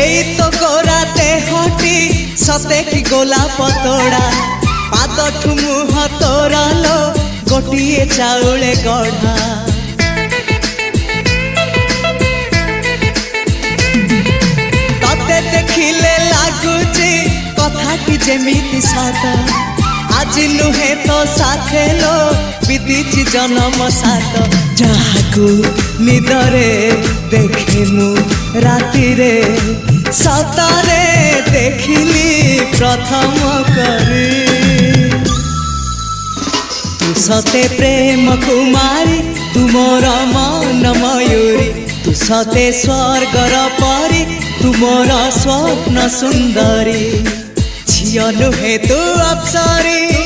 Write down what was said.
এই তো গোরাতে হটি সতে কি গোলাপ তোড়া পাদঠু মুহ তোরালো গোটিয়ে চাউলে গড়া ততে দেখিলে লাগুছি কথাটি যেমিতি সত আজি নুহে তো সাথে লো বিদিছি জনম সাত যাহাকু নিদরে দেখি মু রাতিরে সতরে দেখিলি প্রথম করে তু সতে প্রেম কুমারী তুমর মন ময়ূরী তু সতে স্বর্গর পরি তুমর স্বপ্ন সুন্দরী ঝিও নুহে তু অপ্সরী।